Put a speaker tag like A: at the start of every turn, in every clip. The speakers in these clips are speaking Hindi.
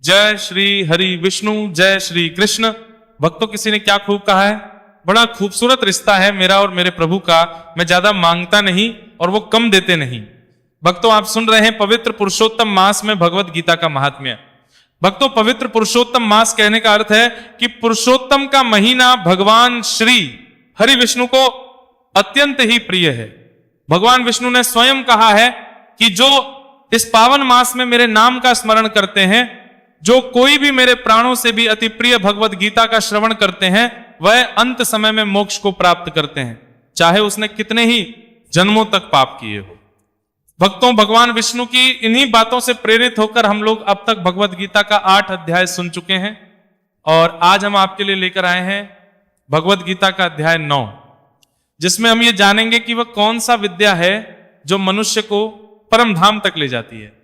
A: जय श्री हरि विष्णु, जय श्री कृष्ण। भक्तों, किसी ने क्या खूब कहा है, बड़ा खूबसूरत रिश्ता है मेरा और मेरे प्रभु का। मैं ज्यादा मांगता नहीं और वो कम देते नहीं। भक्तों, आप सुन रहे हैं पवित्र पुरुषोत्तम मास में भगवत गीता का महात्म्य। भक्तों, पवित्र पुरुषोत्तम मास कहने का अर्थ है कि पुरुषोत्तम का महीना भगवान श्री हरि विष्णु को अत्यंत ही प्रिय है। भगवान विष्णु ने स्वयं कहा है कि जो इस पावन मास में मेरे नाम का स्मरण करते हैं, जो कोई भी मेरे प्राणों से भी अति प्रिय भगवत गीता का श्रवण करते हैं, वह अंत समय में मोक्ष को प्राप्त करते हैं, चाहे उसने कितने ही जन्मों तक पाप किए हो। भक्तों, भगवान विष्णु की इन्हीं बातों से प्रेरित होकर हम लोग अब तक भगवत गीता का 8 अध्याय सुन चुके हैं और आज हम आपके लिए लेकर आए हैं भगवत गीता का अध्याय 9, जिसमें हम ये जानेंगे कि वह कौन सा विद्या है जो मनुष्य को परम धाम तक ले जाती है।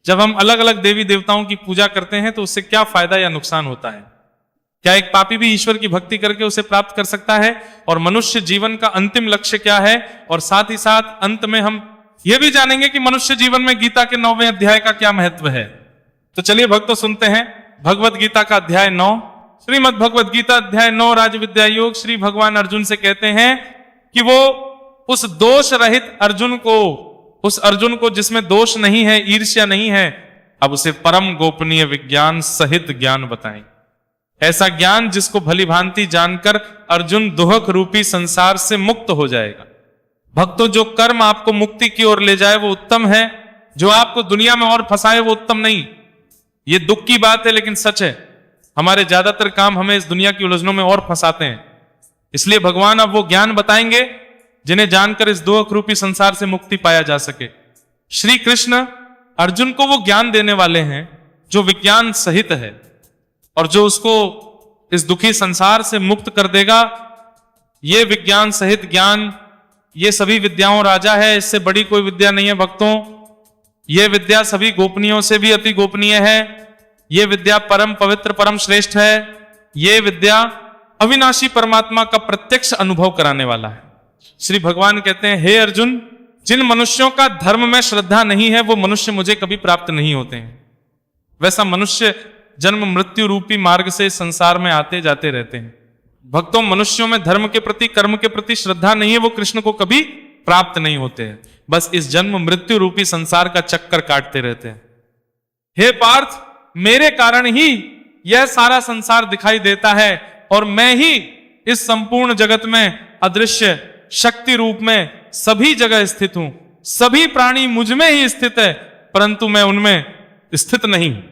A: जब हम अलग अलग देवी देवताओं की पूजा करते हैं तो उससे क्या फायदा या नुकसान होता है? क्या एक पापी भी ईश्वर की भक्ति करके उसे प्राप्त कर सकता है? और मनुष्य जीवन का अंतिम लक्ष्य क्या है? और साथ ही साथ अंत में हम यह भी जानेंगे कि मनुष्य जीवन में गीता के 9वें अध्याय का क्या महत्व है। तो चलिए भक्तों, सुनते हैं भगवत गीता का अध्याय 9। श्रीमद् भगवत गीता अध्याय 9 राज विद्या योग। श्री भगवान अर्जुन से कहते हैं कि वो उस दोष रहित अर्जुन को, उस अर्जुन को जिसमें दोष नहीं है, ईर्ष्या नहीं है, अब उसे परम गोपनीय विज्ञान सहित ज्ञान बताएं। ऐसा ज्ञान जिसको भली भांति जानकर अर्जुन दुहक रूपी संसार से मुक्त हो जाएगा। भक्तों, जो कर्म आपको मुक्ति की ओर ले जाए वो उत्तम है, जो आपको दुनिया में और फंसाए वो उत्तम नहीं। ये दुख की बात है लेकिन सच है। हमारे ज्यादातर काम हमें इस दुनिया की उलझनों में और फंसाते हैं। इसलिए भगवान अब वो ज्ञान बताएंगे जिन्हें जानकर इस दुख रूपी संसार से मुक्ति पाया जा सके। श्री कृष्ण अर्जुन को वो ज्ञान देने वाले हैं जो विज्ञान सहित है और जो उसको इस दुखी संसार से मुक्त कर देगा। ये विज्ञान सहित ज्ञान, ये सभी विद्याओं राजा है, इससे बड़ी कोई विद्या नहीं है। भक्तों, ये विद्या सभी गोपनीयों से भी अति गोपनीय है। ये विद्या परम पवित्र, परम श्रेष्ठ है। ये विद्या अविनाशी परमात्मा का प्रत्यक्ष अनुभव कराने वाला है। श्री भगवान कहते हैं, हे अर्जुन, जिन मनुष्यों का धर्म में श्रद्धा नहीं है वो मनुष्य मुझे कभी प्राप्त नहीं होते हैं। वैसा मनुष्य जन्म मृत्यु रूपी मार्ग से संसार में आते जाते रहते हैं। भक्तों, मनुष्यों में धर्म के प्रति, कर्म के प्रति श्रद्धा नहीं है, वो कृष्ण को कभी प्राप्त नहीं होते हैं। बस इस जन्म मृत्यु रूपी संसार का चक्कर काटते रहते हैं। हे पार्थ, मेरे कारण ही यह सारा संसार दिखाई देता है और मैं ही इस संपूर्ण जगत में अदृश्य शक्ति रूप में सभी जगह स्थित हूं। सभी प्राणी मुझ में ही स्थित है, परंतु मैं उनमें स्थित नहीं हूं।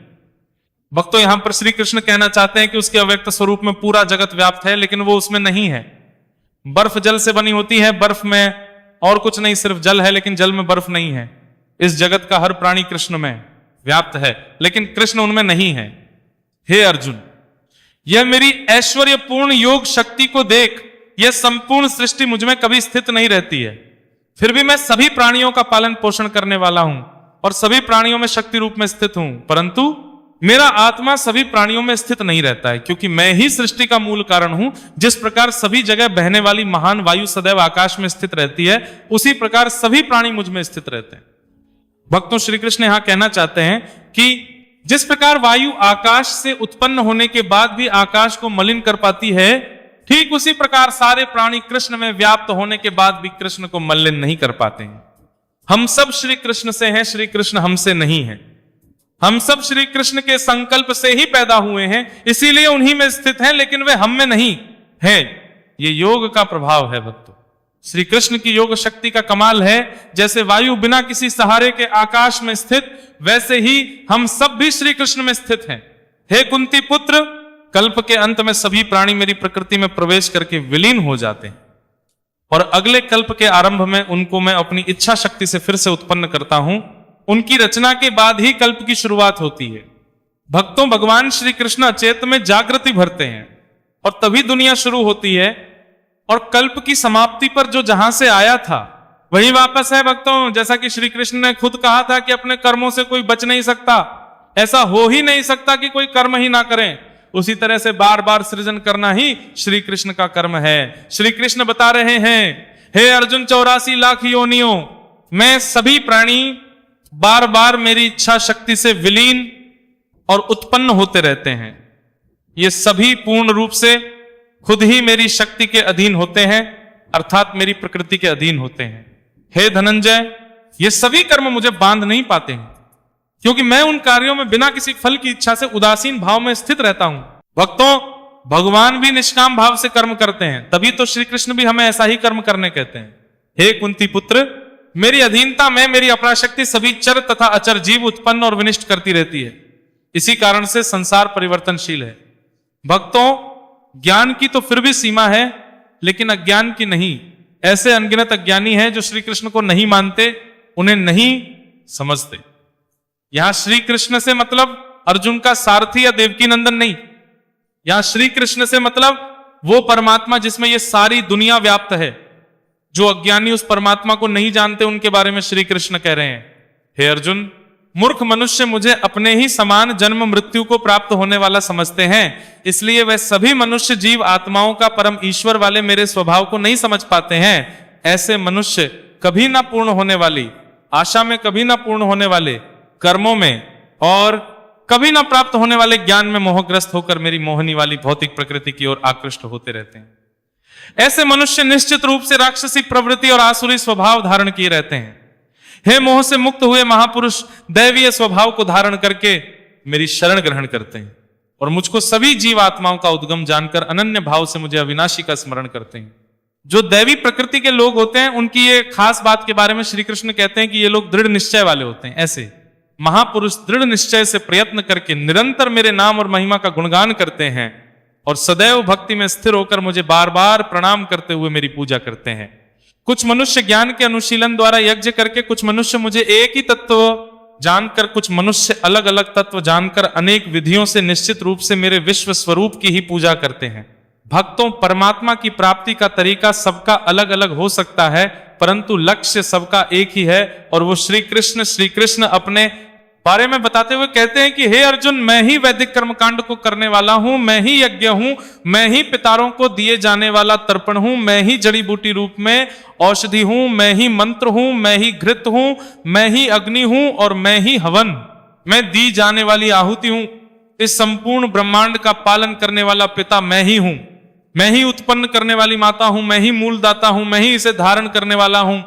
A: भक्तों, यहां पर श्री कृष्ण कहना चाहते हैं कि उसके अव्यक्त स्वरूप में पूरा जगत व्याप्त है, लेकिन वो उसमें नहीं है। बर्फ जल से बनी होती है, बर्फ में और कुछ नहीं, सिर्फ जल है, लेकिन जल में बर्फ नहीं है। इस जगत का हर प्राणी कृष्ण में व्याप्त है, लेकिन कृष्ण उनमें नहीं है। हे अर्जुन, यह मेरी ऐश्वर्यपूर्ण योग शक्ति को देख, यह संपूर्ण सृष्टि मुझ में कभी स्थित नहीं रहती है। फिर भी मैं सभी प्राणियों का पालन पोषण करने वाला हूं और सभी प्राणियों में शक्ति रूप में स्थित हूं, परंतु मेरा आत्मा सभी प्राणियों में स्थित नहीं रहता है, क्योंकि मैं ही सृष्टि का मूल कारण हूं। जिस प्रकार सभी जगह बहने वाली महान वायु सदैव आकाश में स्थित रहती है, उसी प्रकार सभी प्राणी मुझ में स्थित रहते हैं। भक्तों, श्री कृष्ण यहां कहना चाहते हैं कि जिस प्रकार वायु आकाश से उत्पन्न होने के बाद भी आकाश को मलिन कर पाती है, ठीक उसी प्रकार सारे प्राणी कृष्ण में व्याप्त होने के बाद भी कृष्ण को मलिन नहीं कर पाते हैं। हम सब श्री कृष्ण से हैं, श्री कृष्ण हमसे नहीं है। हम सब श्री कृष्ण के संकल्प से ही पैदा हुए हैं, इसीलिए उन्हीं में स्थित हैं, लेकिन वे हम में नहीं है। ये योग का प्रभाव है भक्तों। श्री कृष्ण की योग शक्ति का कमाल है। जैसे वायु बिना किसी सहारे के आकाश में स्थित, वैसे ही हम सब भी श्री कृष्ण में स्थित हैं। हे कुंती पुत्र, कल्प के अंत में सभी प्राणी मेरी प्रकृति में प्रवेश करके विलीन हो जाते हैं और अगले कल्प के आरंभ में उनको मैं अपनी इच्छा शक्ति से फिर से उत्पन्न करता हूं। उनकी रचना के बाद ही कल्प की शुरुआत होती है। भक्तों, भगवान श्री कृष्ण अचेत में जागृति भरते हैं और तभी दुनिया शुरू होती है, और कल्प की समाप्ति पर जो जहां से आया था वही वापस है। भक्तों, जैसा कि श्री कृष्ण ने खुद कहा था कि अपने कर्मों से कोई बच नहीं सकता, ऐसा हो ही नहीं सकता कि कोई कर्म ही ना करें। उसी तरह से बार बार सृजन करना ही श्री कृष्ण का कर्म है। श्री कृष्ण बता रहे हैं, हे अर्जुन, 84 लाख योनियों में सभी प्राणी बार बार मेरी इच्छा शक्ति से विलीन और उत्पन्न होते रहते हैं। ये सभी पूर्ण रूप से खुद ही मेरी शक्ति के अधीन होते हैं, अर्थात मेरी प्रकृति के अधीन होते हैं। हे धनंजय, ये सभी कर्म मुझे बांध नहीं पाते हैं, क्योंकि मैं उन कार्यों में बिना किसी फल की इच्छा से उदासीन भाव में स्थित रहता हूं। भक्तों, भगवान भी निष्काम भाव से कर्म करते हैं, तभी तो श्री कृष्ण भी हमें ऐसा ही कर्म करने कहते हैं। हे कुंती पुत्र, मेरी अधीनता में मेरी अपराशक्ति सभी चर तथा अचर जीव उत्पन्न और विनिष्ट करती रहती है। इसी कारण से संसार परिवर्तनशील है। भक्तों, ज्ञान की तो फिर भी सीमा है, लेकिन अज्ञान की नहीं। ऐसे अनगिनत अज्ञानी हैं जो श्री कृष्ण को नहीं मानते, उन्हें नहीं समझते। यहां श्री कृष्ण से मतलब अर्जुन का सारथी या देवकी नंदन नहीं। यहां श्री कृष्ण से मतलब वो परमात्मा जिसमें ये सारी दुनिया व्याप्त है। जो अज्ञानी उस परमात्मा को नहीं जानते, उनके बारे में श्री कृष्ण कह रहे हैं। हे अर्जुन, मूर्ख मनुष्य मुझे अपने ही समान जन्म मृत्यु को प्राप्त होने वाला समझते हैं, इसलिए वह सभी मनुष्य जीव आत्माओं का परम ईश्वर वाले मेरे स्वभाव को नहीं समझ पाते हैं। ऐसे मनुष्य कभी ना पूर्ण होने वाली आशा में, कभी ना पूर्ण होने वाले कर्मों में और कभी ना प्राप्त होने वाले ज्ञान में मोहग्रस्त होकर मेरी मोहनी वाली भौतिक प्रकृति की ओर आकृष्ट होते रहते हैं। ऐसे मनुष्य निश्चित रूप से राक्षसी प्रवृत्ति और आसुरी स्वभाव धारण किए रहते हैं। हे मोह से मुक्त हुए महापुरुष दैवीय स्वभाव को धारण करके मेरी शरण ग्रहण करते हैं और मुझको सभी जीव आत्माओं का उद्गम जानकर अनन्य भाव से मुझे अविनाशी का स्मरण करते हैं। जो दैवी प्रकृति के लोग होते हैं, उनकी ये खास बात के बारे में श्री कृष्ण कहते हैं कि ये लोग दृढ़ निश्चय वाले होते हैं। ऐसे महापुरुष दृढ़ निश्चय से प्रयत्न करके निरंतर मेरे नाम और महिमा का गुणगान करते हैं और सदैव भक्ति में स्थिर होकर मुझे बार बार प्रणाम करते हुए मेरी पूजा करते हैं। कुछ मनुष्य ज्ञान के अनुशीलन द्वारा यज्ञ करके, कुछ मनुष्य मुझे एक ही तत्व जानकर, कुछ मनुष्य अलग अलग तत्व जानकर अनेक विधियों से निश्चित रूप से मेरे विश्व स्वरूप की ही पूजा करते हैं। भक्तों, परमात्मा की प्राप्ति का तरीका सबका अलग अलग हो सकता है, परंतु लक्ष्य सबका एक ही है और वो श्री कृष्ण अपने बारे में बताते हुए कहते हैं कि हे अर्जुन, मैं ही वैदिक कर्मकांड को करने वाला हूं, मैं ही यज्ञ हूं, मैं ही पितारों को दिए जाने वाला तर्पण हूं, मैं ही जड़ी बूटी रूप में औषधि हूं, मैं ही मंत्र हूं, मैं ही घृत हूं, मैं ही अग्नि हूं और मैं ही हवन, मैं दी जाने वाली आहुति हूं। इस संपूर्ण ब्रह्मांड का पालन करने वाला पिता मैं ही हूं, मैं ही उत्पन्न करने वाली माता हूं, मैं ही मूलदाता हूं, मैं ही इसे धारण करने वाला हूं,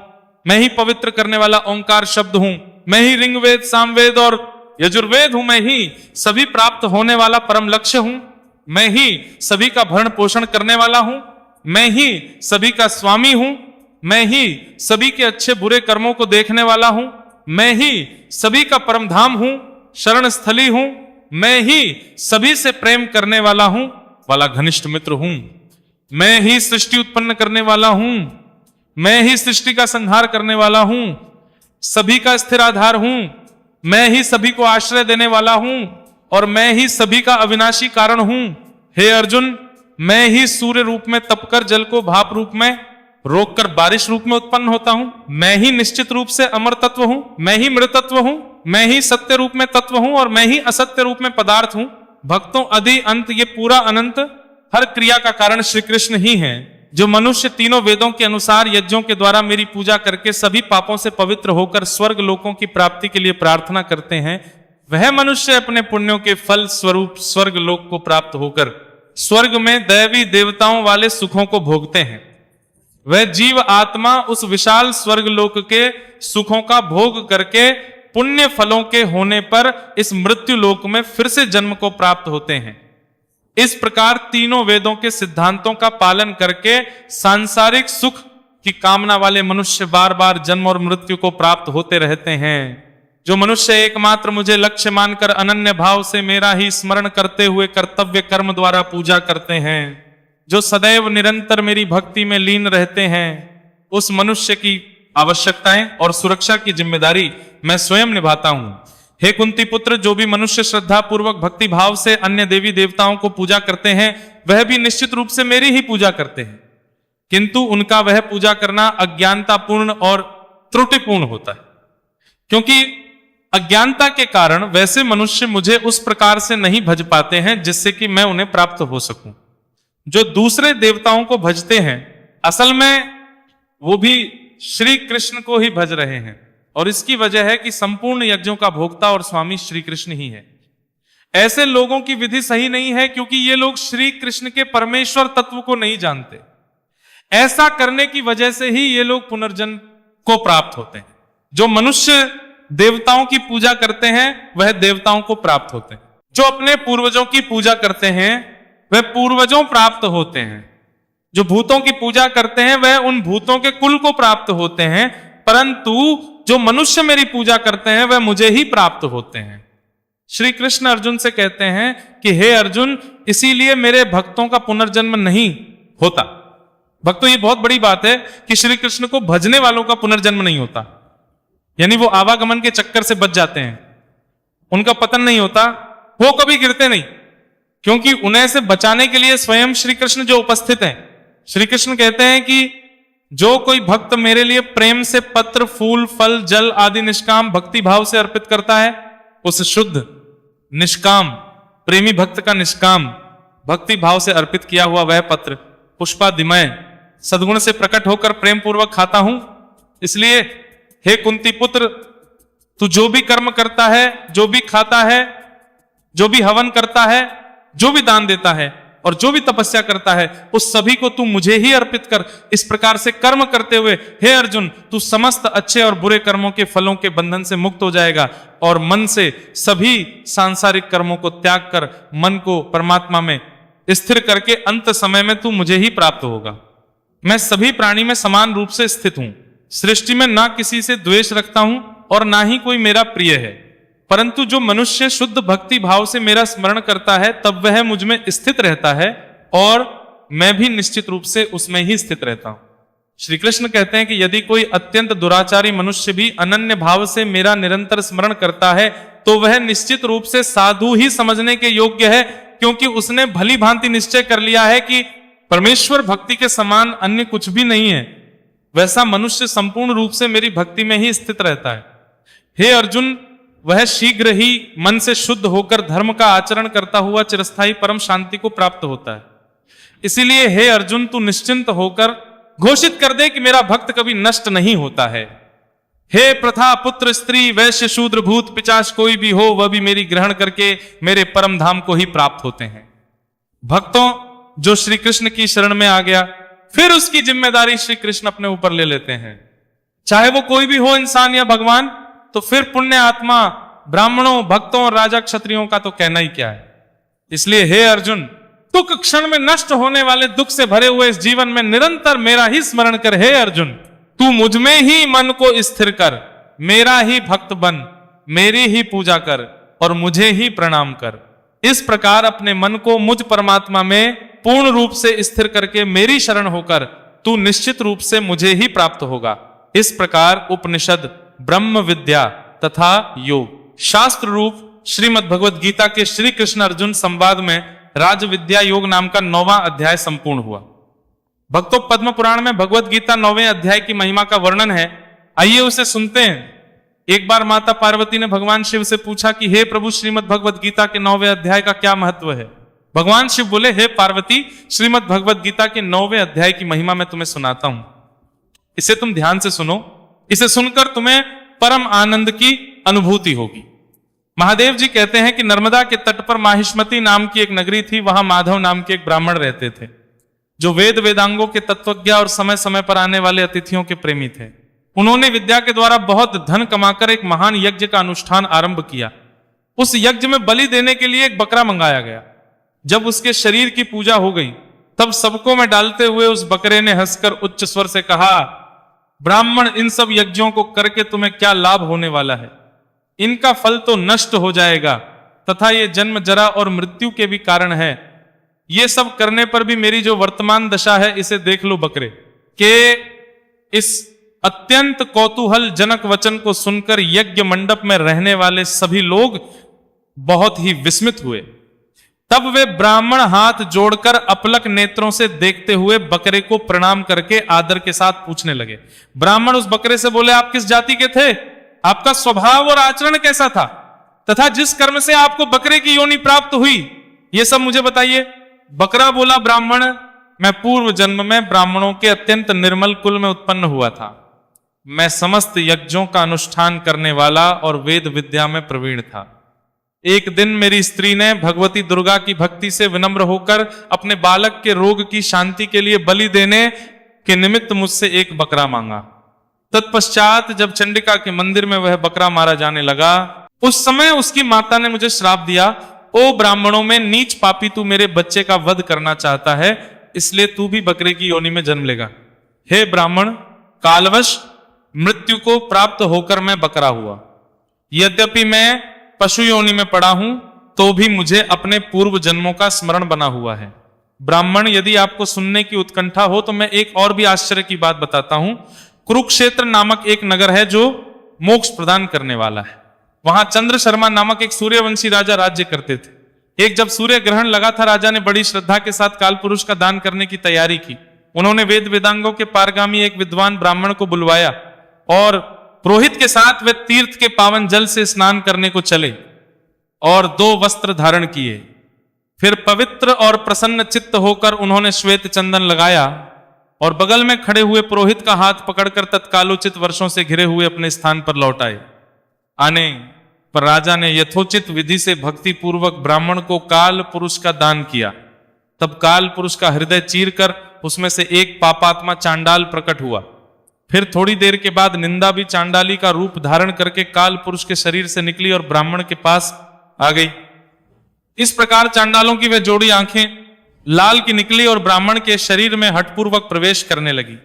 A: मैं ही पवित्र करने वाला ओंकार शब्द हूं, मैं ही ऋग्वेद, सामवेद और यजुर्वेद हूं, मैं ही सभी प्राप्त होने वाला परम लक्ष्य हूं, मैं ही सभी का भरण पोषण करने वाला हूं, मैं ही सभी का स्वामी हूं, मैं ही सभी के अच्छे बुरे कर्मों को देखने वाला हूं, मैं ही सभी का परम धाम हूं, शरण स्थली हूं, मैं ही सभी से प्रेम करने वाला हूं, वाला घनिष्ठ मित्र हूं, मैं ही सृष्टि उत्पन्न करने वाला हूं, मैं ही सृष्टि का संहार करने वाला हूं, सभी का स्थिर आधार हूं, मैं ही सभी को आश्रय देने वाला हूं और मैं ही सभी का अविनाशी कारण हूं। हे अर्जुन, मैं ही सूर्य रूप में तपकर जल को भाप रूप में रोककर बारिश रूप में उत्पन्न होता हूं, मैं ही निश्चित रूप से अमर तत्व हूं, मैं ही मृत तत्व हूं, मैं ही सत्य रूप में तत्व हूं और मैं ही असत्य रूप में पदार्थ हूं। भक्तों, आदि अंत ये पूरा अनंत हर क्रिया का कारण श्री कृष्ण ही है। जो मनुष्य तीनों वेदों के अनुसार यज्ञों के द्वारा मेरी पूजा करके सभी पापों से पवित्र होकर स्वर्ग लोकों की प्राप्ति के लिए प्रार्थना करते हैं, वह मनुष्य अपने पुण्यों के फल स्वरूप स्वर्ग लोक को प्राप्त होकर स्वर्ग में दैवी देवताओं वाले सुखों को भोगते हैं। वह जीव आत्मा उस विशाल स्वर्ग लोक के सुखों का भोग करके पुण्य फलों के होने पर इस मृत्यु लोक में फिर से जन्म को प्राप्त होते हैं। इस प्रकार तीनों वेदों के सिद्धांतों का पालन करके सांसारिक सुख की कामना वाले मनुष्य बार बार जन्म और मृत्यु को प्राप्त होते रहते हैं। जो मनुष्य एकमात्र मुझे लक्ष्य मानकर अनन्य भाव से मेरा ही स्मरण करते हुए कर्तव्य कर्म द्वारा पूजा करते हैं, जो सदैव निरंतर मेरी भक्ति में लीन रहते हैं, उस मनुष्य की आवश्यकताएं और सुरक्षा की जिम्मेदारी मैं स्वयं निभाता हूं। हे कुंती पुत्र, जो भी मनुष्य श्रद्धा पूर्वक भक्ति भाव से अन्य देवी देवताओं को पूजा करते हैं, वह भी निश्चित रूप से मेरी ही पूजा करते हैं, किंतु उनका वह पूजा करना अज्ञानतापूर्ण और त्रुटिपूर्ण होता है, क्योंकि अज्ञानता के कारण वैसे मनुष्य मुझे उस प्रकार से नहीं भज पाते हैं जिससे कि मैं उन्हें प्राप्त हो सकूं। जो दूसरे देवताओं को भजते हैं, असल में वो भी श्री कृष्ण को ही भज रहे हैं, और इसकी वजह है कि संपूर्ण यज्ञों का भोक्ता और स्वामी श्री कृष्ण ही है। ऐसे लोगों की विधि सही नहीं है, क्योंकि ये लोग श्री कृष्ण के परमेश्वर तत्व को नहीं जानते। ऐसा करने की वजह से ही ये लोग पुनर्जन्म को प्राप्त होते हैं। जो मनुष्य देवताओं की पूजा करते हैं वह देवताओं को प्राप्त होते हैं। जो अपने पूर्वजों की पूजा करते हैं वह पूर्वजों प्राप्त होते हैं। जो भूतों की पूजा करते हैं वह उन भूतों के कुल को प्राप्त होते हैं। परंतु जो मनुष्य मेरी पूजा करते हैं वह मुझे ही प्राप्त होते हैं। श्री कृष्ण अर्जुन से कहते हैं कि हे अर्जुन, इसीलिए मेरे भक्तों का पुनर्जन्म नहीं होता। भक्तों, ये बहुत बड़ी बात है कि श्री कृष्ण को भजने वालों का पुनर्जन्म नहीं होता, यानी वो आवागमन के चक्कर से बच जाते हैं, उनका पतन नहीं होता, वो कभी गिरते नहीं, क्योंकि उन्हें से बचाने के लिए स्वयं श्री कृष्ण जो उपस्थित हैं। श्री कृष्ण कहते हैं कि जो कोई भक्त मेरे लिए प्रेम से पत्र, फूल, फल, जल आदि निष्काम भक्ति भाव से अर्पित करता है, उस शुद्ध निष्काम प्रेमी भक्त का निष्काम भक्ति भाव से अर्पित किया हुआ वह पत्र पुष्पादिमय सद्गुण से प्रकट होकर प्रेम पूर्वक खाता हूं। इसलिए हे कुंती पुत्र, तू जो भी कर्म करता है, जो भी खाता है, जो भी हवन करता है, जो भी दान देता है और जो भी तपस्या करता है, उस सभी को तू मुझे ही अर्पित कर। इस प्रकार से कर्म करते हुए हे अर्जुन, तू समस्त अच्छे और बुरे कर्मों के फलों के बंधन से मुक्त हो जाएगा और मन से सभी सांसारिक कर्मों को त्याग कर मन को परमात्मा में स्थिर करके अंत समय में तू मुझे ही प्राप्त होगा। मैं सभी प्राणी में समान रूप से स्थित हूं। सृष्टि में ना किसी से द्वेष रखता हूं और ना ही कोई मेरा प्रिय है। परंतु जो मनुष्य शुद्ध भक्ति भाव से मेरा स्मरण करता है तब वह मुझ में स्थित रहता है और मैं भी निश्चित रूप से उसमें ही स्थित रहता हूं। श्री कृष्ण कहते हैं कि यदि कोई अत्यंत दुराचारी मनुष्य भी अनन्य भाव से मेरा निरंतर स्मरण करता है तो वह निश्चित रूप से साधु ही समझने के योग्य है, क्योंकि उसने भली भांति निश्चय कर लिया है कि परमेश्वर भक्ति के समान अन्य कुछ भी नहीं है। वैसा मनुष्य संपूर्ण रूप से मेरी भक्ति में ही स्थित रहता है। हे अर्जुन, वह शीघ्र ही मन से शुद्ध होकर धर्म का आचरण करता हुआ चिरस्थायी परम शांति को प्राप्त होता है। इसीलिए हे अर्जुन, तू निश्चिंत होकर घोषित कर दे कि मेरा भक्त कभी नष्ट नहीं होता है। हे प्रथा पुत्र, स्त्री, वैश्य, शूद्र, भूत, पिशाच कोई भी हो, वह भी मेरी ग्रहण करके मेरे परम धाम को ही प्राप्त होते हैं। भक्तों, जो श्री कृष्ण की शरण में आ गया फिर उसकी जिम्मेदारी श्री कृष्ण अपने ऊपर ले लेते हैं। चाहे वो कोई भी हो, इंसान या भगवान, तो फिर पुण्य आत्मा, ब्राह्मणों, भक्तों और राजा क्षत्रियों का तो कहना ही क्या है। इसलिए हे अर्जुन, तुक क्षण में नष्ट होने वाले दुख से भरे हुए इस जीवन में निरंतर मेरा ही स्मरण कर। हे अर्जुन, तू मुझ में ही मन को स्थिर कर, मेरा ही भक्त बन, मेरी ही पूजा कर और मुझे ही प्रणाम कर। इस प्रकार अपने मन को मुझ परमात्मा में पूर्ण रूप से स्थिर करके मेरी शरण होकर तू निश्चित रूप से मुझे ही प्राप्त होगा। इस प्रकार उपनिषद, ब्रह्म विद्या तथा योग शास्त्र रूप श्रीमद् भगवत गीता के श्री कृष्ण अर्जुन संवाद में राज विद्या योग नाम का 9वां अध्याय संपूर्ण हुआ। भक्तों, पद्म पुराण में भगवत गीता 9वें अध्याय की महिमा का वर्णन है। आइए उसे सुनते हैं। एक बार माता पार्वती ने भगवान शिव से पूछा कि हे प्रभु, श्रीमद् भगवत गीता के 9वें अध्याय का क्या महत्व है। भगवान शिव बोले, हे पार्वती, श्रीमद् भगवत गीता के 9वें अध्याय की महिमा मैं तुम्हें सुनाता हूं, इसे तुम ध्यान से सुनो। इसे सुनकर तुम्हें परम आनंद की अनुभूति होगी। महादेव जी कहते हैं कि नर्मदा के तट पर माहिष्मती नाम की एक नगरी थी। वहां माधव नाम के एक ब्राह्मण रहते थे, जो वेद वेदांगों के तत्वज्ञ और समय समय पर आने वाले अतिथियों के प्रेमी थे। उन्होंने विद्या के द्वारा बहुत धन कमाकर एक महान यज्ञ का अनुष्ठान आरंभ किया। उस यज्ञ में बलि देने के लिए एक बकरा मंगाया गया। जब उसके शरीर की पूजा हो गई तब सबको में डालते हुए उस बकरे ने हंसकर उच्च स्वर से कहा, ब्राह्मण, इन सब यज्ञों को करके तुम्हें क्या लाभ होने वाला है? इनका फल तो नष्ट हो जाएगा तथा ये जन्म, जरा और मृत्यु के भी कारण है। ये सब करने पर भी मेरी जो वर्तमान दशा है इसे देख लो बकरे। के इस अत्यंत कौतूहल जनक वचन को सुनकर यज्ञ मंडप में रहने वाले सभी लोग बहुत ही विस्मित हुए। तब वे ब्राह्मण हाथ जोड़कर अपलक नेत्रों से देखते हुए बकरे को प्रणाम करके आदर के साथ पूछने लगे। ब्राह्मण उस बकरे से बोले, आप किस जाति के थे? आपका स्वभाव और आचरण कैसा था? तथा जिस कर्म से आपको बकरे की योनि प्राप्त हुई, ये सब मुझे बताइए। बकरा बोला, ब्राह्मण, मैं पूर्व जन्म में ब्राह्मणों के अत्यंत निर्मल कुल में उत्पन्न हुआ था। मैं समस्त यज्ञों का अनुष्ठान करने वाला और वेद विद्या में प्रवीण था। एक दिन मेरी स्त्री ने भगवती दुर्गा की भक्ति से विनम्र होकर अपने बालक के रोग की शांति के लिए बलि देने के निमित्त मुझसे एक बकरा मांगा। तत्पश्चात जब चंडिका के मंदिर में वह बकरा मारा जाने लगा, उस समय उसकी माता ने मुझे श्राप दिया, ओ ब्राह्मणों में नीच पापी, तू मेरे बच्चे का वध करना चाहता है, इसलिए तू भी बकरे की योनि में जन्म लेगा। हे ब्राह्मण, कालवश मृत्यु को प्राप्त होकर मैं बकरा हुआ। यद्यपि मैं पशु योनि में पड़ा हूं, तो भी मुझे अपने पूर्व जन्मों का स्मरण बना हुआ है। ब्राह्मण, यदि आपको सुनने की उत्कंठा हो तो मैं एक और भी आश्चर्य की बात बताता हूं। कुरुक्षेत्र नामक एक नगर है जो मोक्ष प्रदान करने वाला है। वहां चंद्र शर्मा नामक एक सूर्यवंशी राजा राज्य करते थे। एक जब सूर्य ग्रहण लगा था, राजा ने बड़ी श्रद्धा के साथ काल पुरुष का दान करने की तैयारी की। उन्होंने वेद वेदांगों के पारगामी एक विद्वान ब्राह्मण को बुलवाया और पुरोहित के साथ वे तीर्थ के पावन जल से स्नान करने को चले और 2 वस्त्र धारण किए। फिर पवित्र और प्रसन्न चित्त होकर उन्होंने श्वेत चंदन लगाया और बगल में खड़े हुए पुरोहित का हाथ पकड़कर तत्कालोचित वर्षों से घिरे हुए अपने स्थान पर लौट आए। आने पर राजा ने यथोचित विधि से भक्ति पूर्वक ब्राह्मण को काल पुरुष का दान किया। तब काल पुरुष का हृदय चीरकर उसमें से एक पापात्मा चांडाल प्रकट हुआ। फिर थोड़ी देर के बाद निंदा भी चांडाली का रूप धारण करके काल पुरुष के शरीर से निकली और ब्राह्मण के पास आ गई। इस प्रकार चांडालों की वे जोड़ी आंखें लाल की निकली और ब्राह्मण के शरीर में हठपूर्वक प्रवेश करने लगी।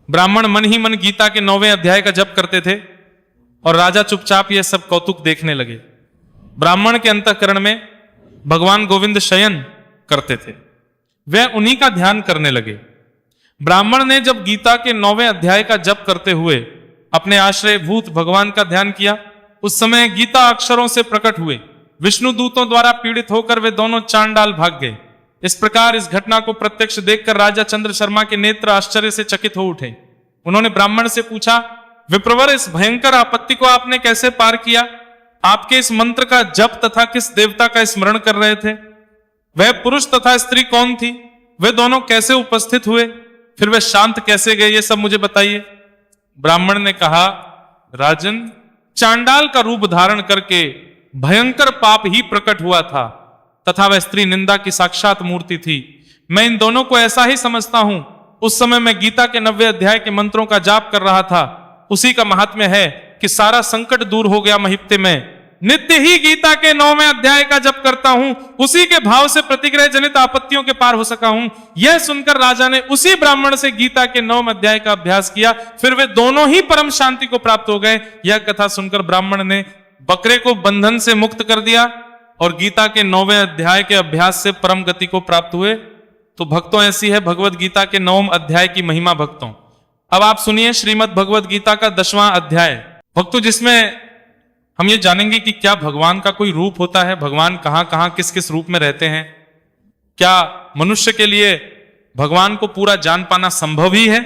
A: ब्राह्मण मन ही मन गीता के 9वें अध्याय का जप करते थे और राजा चुपचाप यह सब कौतुक देखने लगे। ब्राह्मण के अंतःकरण में भगवान गोविंद शयन करते थे, वे उन्हीं का ध्यान करने लगे। ब्राह्मण ने जब गीता के 9वें अध्याय का जप करते हुए अपने आश्रय भूत भगवान का ध्यान किया, उस समय गीता अक्षरों से प्रकट हुए। विष्णु दूतों द्वारा पीड़ित होकर वे दोनों चांडाल भाग गए। इस प्रकार इस घटना को प्रत्यक्ष देखकर राजा चंद्र शर्मा के नेत्र आश्चर्य से चकित हो उठे। उन्होंने ब्राह्मण से पूछा, विप्रवर, इस भयंकर आपत्ति को आपने कैसे पार किया? आपके इस मंत्र का जप तथा किस देवता का स्मरण कर रहे थे? वह पुरुष तथा स्त्री कौन थी? वे दोनों कैसे उपस्थित हुए? फिर वे शांत कैसे गए? ये सब मुझे बताइए। ब्राह्मण ने कहा, राजन, चांडाल का रूप धारण करके भयंकर पाप ही प्रकट हुआ था तथा वह स्त्री निंदा की साक्षात मूर्ति थी। मैं इन दोनों को ऐसा ही समझता हूं। उस समय मैं गीता के 90वें अध्याय के मंत्रों का जाप कर रहा था। उसी का महात्म्य है कि सारा संकट दूर हो गया महिप्ते में। नित्य ही गीता के 9वें अध्याय का जप करता हूं, उसी के भाव से प्रतिग्रह जनित आपत्तियों के पार हो सका हूं। यह सुनकर राजा ने उसी ब्राह्मण से गीता के 9वें अध्याय का अभ्यास किया। फिर वे दोनों ही परम शांति को प्राप्त हो गए। यह कथा सुनकर ब्राह्मण ने बकरे को बंधन से मुक्त कर दिया और गीता के 9वें अध्याय के अभ्यास से परम गति को प्राप्त हुए। तो भक्तों, ऐसी है भगवत गीता के 9वें अध्याय की महिमा। भक्तों, अब आप सुनिए श्रीमद् भगवत गीता का 10वां अध्याय। भक्तों, जिसमें हम ये जानेंगे कि क्या भगवान का कोई रूप होता है, भगवान कहां कहां किस किस रूप में रहते हैं, क्या मनुष्य के लिए भगवान को पूरा जान पाना संभव ही है,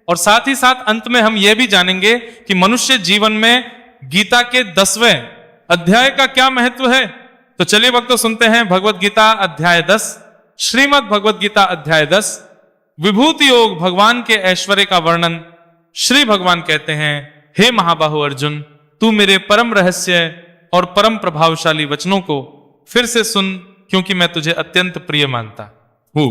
A: और साथ ही साथ अंत में हम ये भी जानेंगे कि मनुष्य जीवन में गीता के 10वें अध्याय का क्या महत्व है। तो चलिए भक्तों, सुनते हैं भगवत गीता अध्याय 10। श्रीमद् भगवत गीता अध्याय 10, विभूति योग, भगवान के ऐश्वर्य का वर्णन। श्री भगवान कहते हैं, हे महाबाहु अर्जुन, तू मेरे परम रहस्य और परम प्रभावशाली वचनों को फिर से सुन, क्योंकि मैं तुझे अत्यंत प्रिय मानता हूं।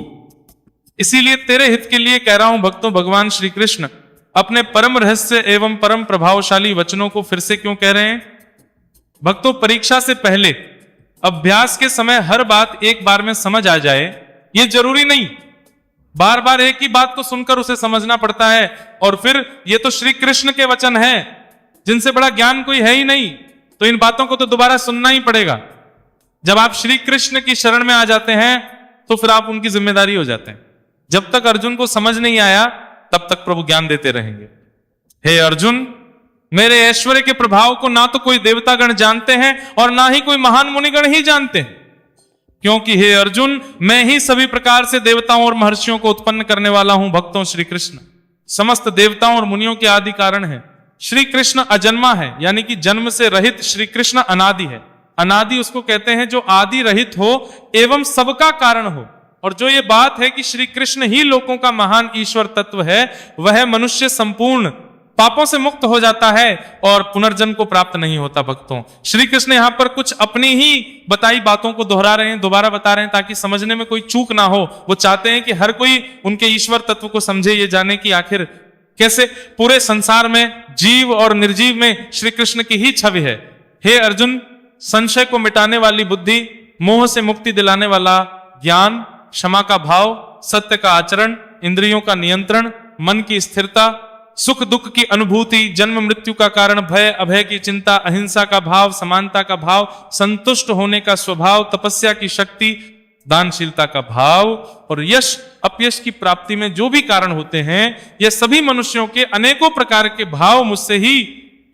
A: इसीलिए तेरे हित के लिए कह रहा हूं भक्तों। भगवान श्री कृष्ण अपने परम रहस्य एवं परम प्रभावशाली वचनों को फिर से क्यों कह रहे हैं? भक्तों, परीक्षा से पहले अभ्यास के समय हर बात एक बार में समझ आ जाए, यह जरूरी नहीं। बार बार एक ही बात को सुनकर उसे समझना पड़ता है। और फिर ये तो श्री कृष्ण के वचन हैं, जिनसे बड़ा ज्ञान कोई है ही नहीं, तो इन बातों को तो दोबारा सुनना ही पड़ेगा। जब आप श्री कृष्ण की शरण में आ जाते हैं तो फिर आप उनकी जिम्मेदारी हो जाते हैं। जब तक अर्जुन को समझ नहीं आया तब तक प्रभु ज्ञान देते रहेंगे। हे अर्जुन, मेरे ऐश्वर्य के प्रभाव को ना तो कोई देवतागण जानते हैं और ना ही कोई महान मुनिगण ही जानते हैं, क्योंकि हे अर्जुन, मैं ही सभी प्रकार से देवताओं और महर्षियों को उत्पन्न करने वाला हूं। भक्तों, श्री कृष्ण समस्त देवताओं और मुनियों के आदि कारण है। श्री कृष्ण अजन्मा है, यानी कि जन्म से रहित। श्री कृष्ण अनादि है। अनादि उसको कहते हैं जो आदि रहित हो एवं सबका कारण हो। और जो ये बात है कि श्री कृष्ण ही लोगों का महान ईश्वर तत्व है, वह मनुष्य संपूर्ण पापों से मुक्त हो जाता है और पुनर्जन्म को प्राप्त नहीं होता। भक्तों, श्री कृष्ण यहाँ पर कुछ अपनी ही बताई बातों को दोहरा रहे हैं, दोबारा बता रहे हैं ताकि समझने में कोई चूक ना हो। वो चाहते हैं कि हर कोई उनके ईश्वर तत्व को समझे, ये जाने कि आखिर कैसे पूरे संसार में जीव और निर्जीव में श्री कृष्ण की ही छवि है। हे अर्जुन, संशय को मिटाने वाली बुद्धि, मोह से मुक्ति दिलाने वाला ज्ञान, क्षमा का भाव, सत्य का आचरण, इंद्रियों का नियंत्रण, मन की स्थिरता, सुख दुख की अनुभूति, जन्म मृत्यु का कारण भय, अभय की चिंता, अहिंसा का भाव, समानता का भाव, संतुष्ट होने का स्वभाव, तपस्या की शक्ति, दानशीलता का भाव और यश अपयश की प्राप्ति में जो भी कारण होते हैं, ये सभी मनुष्यों के अनेकों प्रकार के भाव मुझसे ही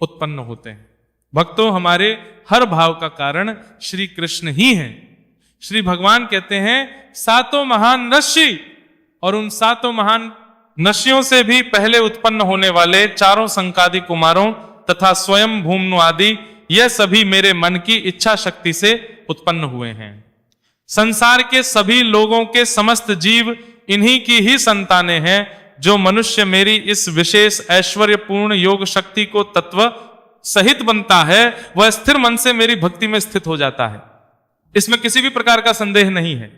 A: उत्पन्न होते हैं। भक्तों, हमारे हर भाव का कारण श्री कृष्ण ही हैं। श्री भगवान कहते हैं सातों महान ऋषि, और उन सातों महान नशियों से भी पहले उत्पन्न होने वाले चारों संकादि कुमारों तथा स्वयं भूमनु आदि, यह सभी मेरे मन की इच्छा शक्ति से उत्पन्न हुए हैं। संसार के सभी लोगों के समस्त जीव इन्हीं की ही संतानें हैं। जो मनुष्य मेरी इस विशेष ऐश्वर्यपूर्ण योग शक्ति को तत्व सहित बनता है, वह स्थिर मन से मेरी भक्ति में स्थित हो जाता है। इसमें किसी भी प्रकार का संदेह नहीं है।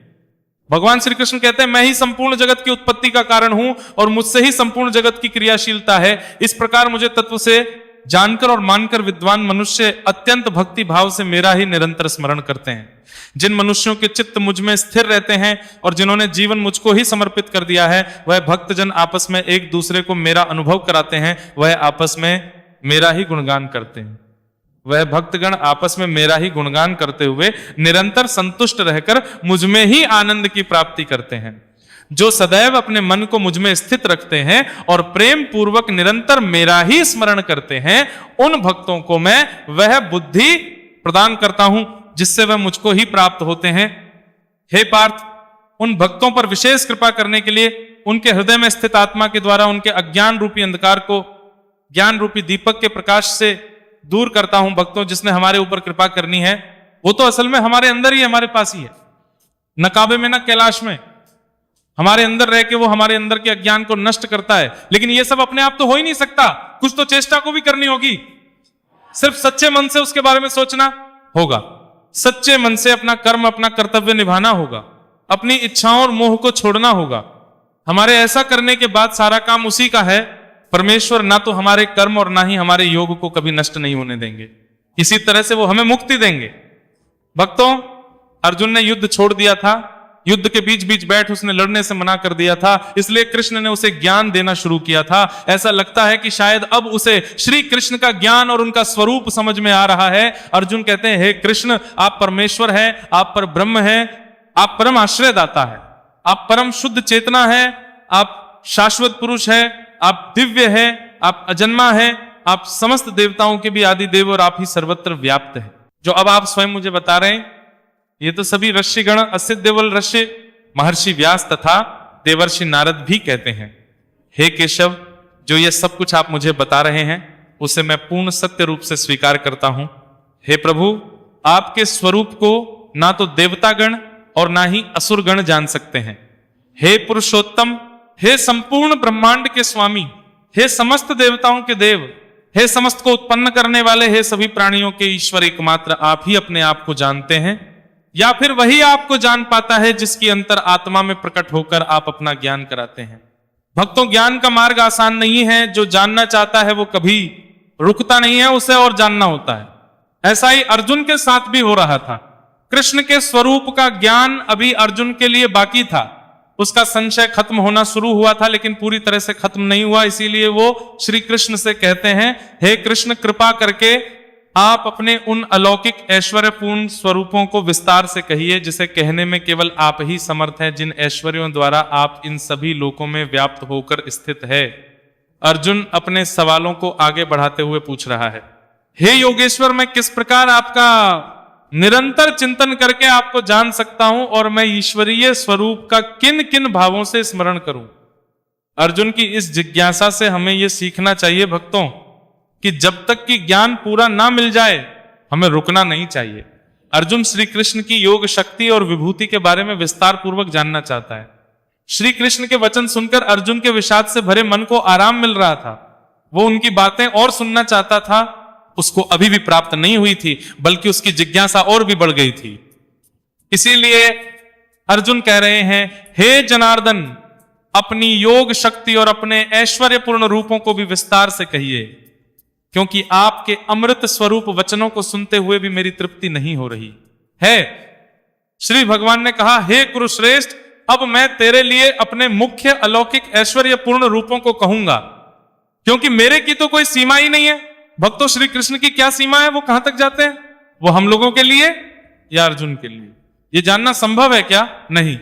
A: भगवान श्री कृष्ण कहते हैं मैं ही संपूर्ण जगत की उत्पत्ति का कारण हूं और मुझसे ही संपूर्ण जगत की क्रियाशीलता है। इस प्रकार मुझे तत्व से जानकर और मानकर विद्वान मनुष्य अत्यंत भक्ति भाव से मेरा ही निरंतर स्मरण करते हैं। जिन मनुष्यों के चित्त मुझ में स्थिर रहते हैं और जिन्होंने जीवन मुझको ही समर्पित कर दिया है, वह भक्तजन आपस में एक दूसरे को मेरा अनुभव कराते हैं। वह आपस में मेरा ही गुणगान करते हैं। वह भक्तगण आपस में मेरा ही गुणगान करते हुए निरंतर संतुष्ट रहकर मुझ में ही आनंद की प्राप्ति करते हैं। जो सदैव अपने मन को मुझ में स्थित रखते हैं और प्रेम पूर्वक निरंतर मेरा ही स्मरण करते हैं, उन भक्तों को मैं वह बुद्धि प्रदान करता हूं जिससे वह मुझको ही प्राप्त होते हैं। हे पार्थ, उन भक्तों पर विशेष कृपा करने के लिए उनके हृदय में स्थित आत्मा के द्वारा उनके अज्ञान रूपी अंधकार को ज्ञान रूपी दीपक के प्रकाश से दूर करता हूं। भक्तों, जिसने हमारे ऊपर कृपा करनी है वो तो असल में हमारे अंदर ही, हमारे पास ही है, न काबे में न कैलाश में। हमारे अंदर रह के वो हमारे अंदर के अज्ञान को नष्ट करता है। लेकिन ये सब अपने आप तो हो ही नहीं सकता, कुछ तो चेष्टा को भी करनी होगी। सिर्फ सच्चे मन से उसके बारे में सोचना होगा, सच्चे मन से अपना कर्म, अपना कर्तव्य निभाना होगा, अपनी इच्छाओं और मोह को छोड़ना होगा। हमारे ऐसा करने के बाद सारा काम उसी का है। परमेश्वर ना तो हमारे कर्म और ना ही हमारे योग को कभी नष्ट नहीं होने देंगे। इसी तरह से वो हमें मुक्ति देंगे। भक्तों, अर्जुन ने युद्ध छोड़ दिया था, युद्ध के बीच बीच बैठ उसने लड़ने से मना कर दिया था, इसलिए कृष्ण ने उसे ज्ञान देना शुरू किया था। ऐसा लगता है कि शायद अब उसे श्री कृष्ण का ज्ञान और उनका स्वरूप समझ में आ रहा है। अर्जुन कहते हैं हे कृष्ण, आप परमेश्वर हैं, आप पर ब्रह्म हैं, आप परम आश्रयदाता है, आप परम शुद्ध चेतना है, आप शाश्वत पुरुष है, आप दिव्य है, आप अजन्मा है, आप समस्त देवताओं के भी आदि देव और आप ही सर्वत्र व्याप्त है। जो अब आप स्वयं मुझे बता रहे हैं, ये तो सभी ऋषिगण, असित देवल ऋषि, महर्षि व्यास तथा देवर्षि नारद भी कहते हैं। हे केशव, जो ये सब कुछ आप मुझे बता रहे हैं उसे मैं पूर्ण सत्य रूप से स्वीकार करता हूं। हे प्रभु, आपके स्वरूप को ना तो देवतागण और ना ही असुरगण जान सकते हैं। हे पुरुषोत्तम, हे संपूर्ण ब्रह्मांड के स्वामी, हे समस्त देवताओं के देव, हे समस्त को उत्पन्न करने वाले, हे सभी प्राणियों के ईश्वर, एकमात्र आप ही अपने आप को जानते हैं, या फिर वही आपको जान पाता है जिसकी अंतर आत्मा में प्रकट होकर आप अपना ज्ञान कराते हैं। भक्तों, ज्ञान का मार्ग आसान नहीं है। जो जानना चाहता है वो कभी रुकता नहीं है, उसे और जानना होता है। ऐसा ही अर्जुन के साथ भी हो रहा था। कृष्ण के स्वरूप का ज्ञान अभी अर्जुन के लिए बाकी था। उसका संशय खत्म होना शुरू हुआ था, लेकिन पूरी तरह से खत्म नहीं हुआ। इसीलिए वो श्री कृष्ण से कहते हैं, हे कृष्ण, कृपा करके आप अपने उन अलौकिक ऐश्वर्यपूर्ण स्वरूपों को विस्तार से कहिए, जिसे कहने में केवल आप ही समर्थ हैं, जिन ऐश्वर्यों द्वारा आप इन सभी लोकों में व्याप्त होकर स्थित है। अर्जुन अपने सवालों को आगे बढ़ाते हुए पूछ रहा है, हे योगेश्वर, मैं किस प्रकार आपका निरंतर चिंतन करके आपको जान सकता हूं और मैं ईश्वरीय स्वरूप का किन किन भावों से स्मरण करूं। अर्जुन की इस जिज्ञासा से हमें यह सीखना चाहिए भक्तों कि जब तक कि ज्ञान पूरा ना मिल जाए हमें रुकना नहीं चाहिए। अर्जुन श्री कृष्ण की योग शक्ति और विभूति के बारे में विस्तार पूर्वक जानना चाहता है। श्री कृष्ण के वचन सुनकर अर्जुन के विषाद से भरे मन को आराम मिल रहा था। वो उनकी बातें और सुनना चाहता था, उसको अभी भी प्राप्त नहीं हुई थी, बल्कि उसकी जिज्ञासा और भी बढ़ गई थी। इसीलिए अर्जुन कह रहे हैं, हे जनार्दन, अपनी योग शक्ति और अपने ऐश्वर्यपूर्ण रूपों को भी विस्तार से कहिए, क्योंकि आपके अमृत स्वरूप वचनों को सुनते हुए भी मेरी तृप्ति नहीं हो रही है। श्री भगवान ने कहा, हे कुरुश्रेष्ठ, अब मैं तेरे लिए अपने मुख्य अलौकिक ऐश्वर्यपूर्ण रूपों को कहूंगा, क्योंकि मेरे की तो कोई सीमा ही नहीं है। भक्तों, श्री कृष्ण की क्या सीमा है? वो कहां तक जाते हैं? वो हम लोगों के लिए या अर्जुन के लिए? ये जानना संभव है क्या? नहीं,